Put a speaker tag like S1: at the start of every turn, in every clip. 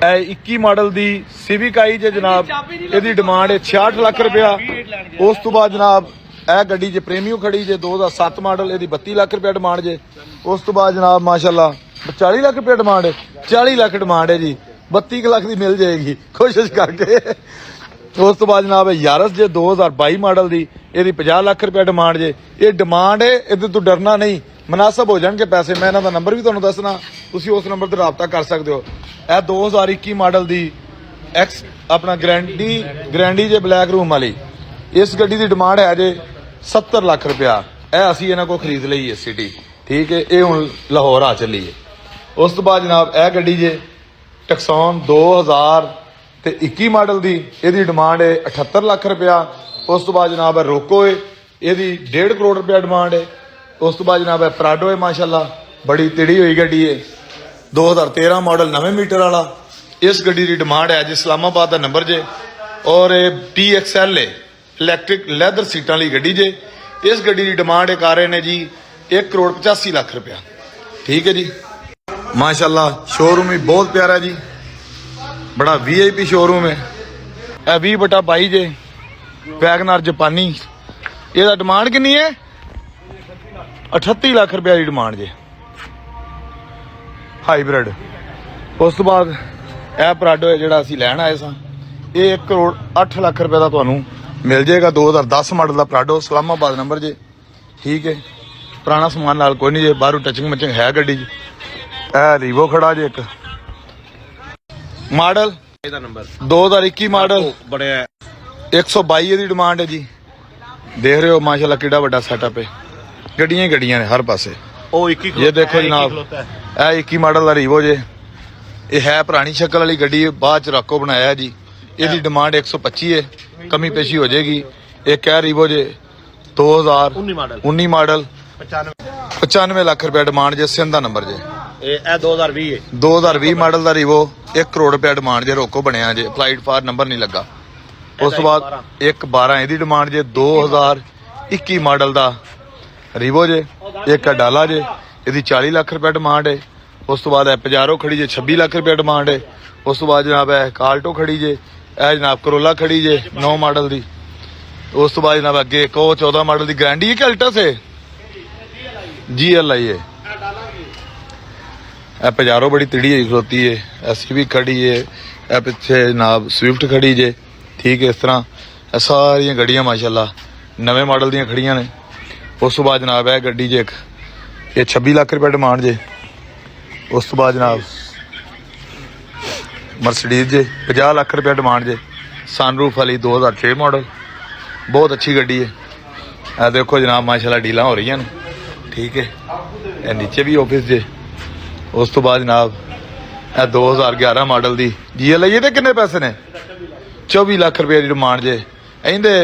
S1: 21 model दी civic आई जे जनाब, ਇਹਦੀ demand है 66 लाख रुपया। उस तो बाद जनाब ਇਹ ਗੱਡੀ ਜੇ प्रेमियो खड़ी जे 2007 मॉडल, ਇਹਦੀ 32 लाख रुपया डिमांड जे। उस तो बाद जनाब माशाल्लाह 40 लाख रुपया डिमांड है, 40 लाख डिमांड है जी, 32 लाख की मिल जाएगी कोशिश करके। उस तो बाद जनाब यारस जे 2022 मॉडल दी, ਇਹਦੀ 50 लाख रुपया डिमांड जे। ये डिमांड है, ਇਹਦੇ ਤੋਂ डरना नहीं, मुनासिब हो जाएंगे पैसे। मैं इन्हां दा नंबर भी तुहानूं दसना, तुसीं उस नंबर ते राबता कर सकते हो। ਇਹ 2021 मॉडल दी एक्स अपना ग्रैंडी जे ब्लैक रूम वाली, इस गड्डी की डिमांड है जे 70 लाख रुपया। ਇਹ ਅਸੀਂ ਇਹਨਾਂ ਕੋਲ ਖਰੀਦ ਲਈ ਹੈ ਸਿਟੀ, ठीक है। ये हुण लाहौर आ चली है। उस तो बाद जनाब ਇਹ ਗੱਡੀ जे टक्सॉन 2021 मॉडल दी, ਇਹਦੀ डिमांड है 78 लाख रुपया। उस तो बाद जनाब रोको है, ਇਹਦੀ 1.5 करोड़ रुपया डिमांड है। उस तो बाद जनाब प्राडो है, माशाल्लाह बड़ी तिड़ी हुई गड्डी है, 2013 मॉडल 9 मीटर वाला। इस गड्डी की डिमांड है जी इस्लामाबाद का नंबर जे, और TXL है इलैक्ट्रिक लैदर सीटां वाली गड्डी जे। इस गड्डी की डिमांड कर रहे हैं जी 1 करोड़ 85 लाख रुपया, ठीक है जी। माशाल्लाह शोरूम भी बहुत प्यारा जी, बड़ा VIP शोरूम है। 20/22 जे वैगनार जापानी, ਇਹਦਾ डिमांड कितनी है 38 लाख रुपया की डिमांड जे, हाईब्रिड। उस तो बाद ਇਹ ਪ੍ਰਾਡੋ ਹੈ ਜਿਹੜਾ ਅਸੀਂ ਲੈਣ ਆਏ ਸਾਂ, ਇਹ 1 करोड़ 8 लाख रुपए ਦਾ ਤੁਹਾਨੂੰ मिल जाएगा। 2010 मॉडल का प्राडो, इस्लामाबाद नंबर जे, ठीक है। पुराना समान नाल कोई नहीं जे, बाहरों टचिंग मचिंग है गड्डी जी। रीवो खड़ा जे, एक मॉडल 2021 मॉडल, 122 की डिमांड है जी। देख रहे हो माशाल्लाह कितना बड़ा सेटअप है, गड्डियां ही गड्डियां ने हर पासे। ये देखो जनाब, 21 मॉडल का रीवो जे, ये है पुरानी शक्ल वाली गड्डी, बाद च राको बनाया जी। ਇਹਦੀ डिमांड 125 है, कमी पेशी हो जाएगी। एक है रीवो जे 2019 मॉडल 95 लाख रुपया डिमांड जे, सिंध का नंबर जे। 2020 मॉडल का रीवो 1 करोड़ रुपया डिमांड जे, रोको बनया जे, अप्लाइड फॉर नंबर नहीं लगा। उस तो बाद 112 ਇਹਦੀ डिमांड जे, 2021 मॉडल का रीवो जे। एक डाला जे, ਇਹਦੀ 40 लाख रुपया डिमांड है। उस तो बाद पजारो खड़ी जे, 26 लाख रुपया डिमांड है। उस तो बाद जनाब है काल्टो खड़ी जे, जनाब करोला खड़ी जे 9 मॉडल दी। उस तो बाद जनाब अगे एक 14 मॉडल की ग्रैंडी है, अल्टस है GLI है। पजारो बड़ी तिड़ी है खलोती है, ऐसी भी खड़ी है। पिछे जनाब स्विफ्ट खड़ी जे, ठीक है। इस तरह सारिया गड्डियां माशाल्लाह नवे मॉडल दी खड़ियां ने। उस तो बाद जनाब है गड्डी जे, ये 26 लाख रुपया डिमांड जे। उस तो बाद जनाब मर्सिडीज जे 50 लाख रुपया डिमांड जे, सनरूफ वाली 2006 मॉडल, बहुत अच्छी गड्डी है। देखो जनाब माशाल्लाह डील हो रही हैं, ठीक है। नीचे भी ऑफिस जे। उस तो बाद जनाब 2011 मॉडल दी GLI, ये कितने पैसे ने 24 लाख रुपये की डिमांड जे। इंदे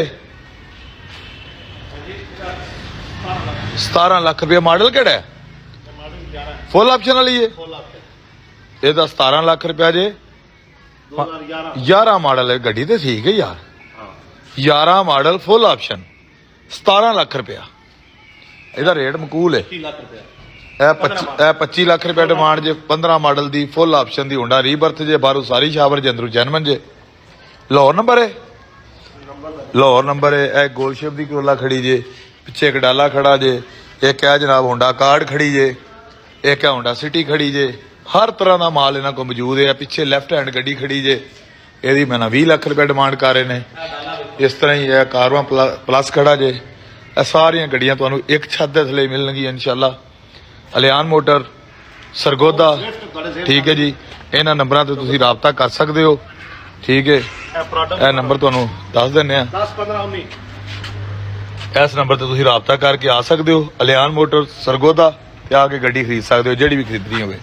S1: 17 लाख रुपया मॉडल केड़ा है, फुल ऑप्शन वाली है। ਇਹਦਾ 17 लाख रुपया जे, 11 मॉडल है गड्डी तो ठीक है यार, 11 मॉडल फुल ऑप्शन 17 लाख रुपया, ਇਹਦਾ रेट मकूल है। 25 लाख रुपया डिमांड जे, 15 मॉडल दी फुल ऑप्शन दी होंडा रीबर्थ जे, बाहरों सारी शावर जे, अंदरों जैनमन जे। लाहौर नंबर है, लाहौर नंबर है। एक गोलशेप दी करोला खड़ी जे, पिछे एक डाला खड़ा जे। एक है जनाब होंडा कार्ड खड़ी जे, एक है होंडा सिटी खड़ी जे। हर तरह का माल इन्हों को मौजूद है। पिछे लैफ्ट हैंड गड्डी खड़ी जे, यदि मैं 20 लाख रुपया डिमांड कर रहे हैं। इस तरह ही है कारवां प्लस खड़ा जे। सारिया गड्डियां तुहानूं एक छत के थले मिलणगियां इंशाअल्लाह। अलियान मोटर सरगोदा, ठीक है जी। इन्हां नंबरां ते तुसीं राबता कर सकते हो, ठीक है। यह नंबर तुहानूं दस दिंदे आ, 10-15-19 इस नंबर ते तुसीं राबता करके आ सकते हो। अलियान मोटर सरगोदा ते आके गड्डी खरीद सकते हो, जिहड़ी भी खरीदनी होवे।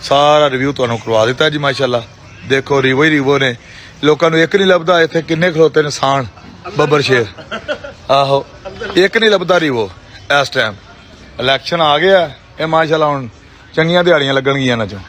S1: सारा रिव्यू तुहानूं करवा दिता जी माशाल्लाह। देखो रीवो ही रीवो ने, लोगों को एक नहीं लभदा। इत्थे किन्ने खलोते ने सान बब्बर शेर, आहो एक नहीं लभदा रीवो। इस टाइम इलैक्शन आ गया, ये माशाल्लाह हुण चंगियां दिहाड़ियां लगणगियां इन्हां चों।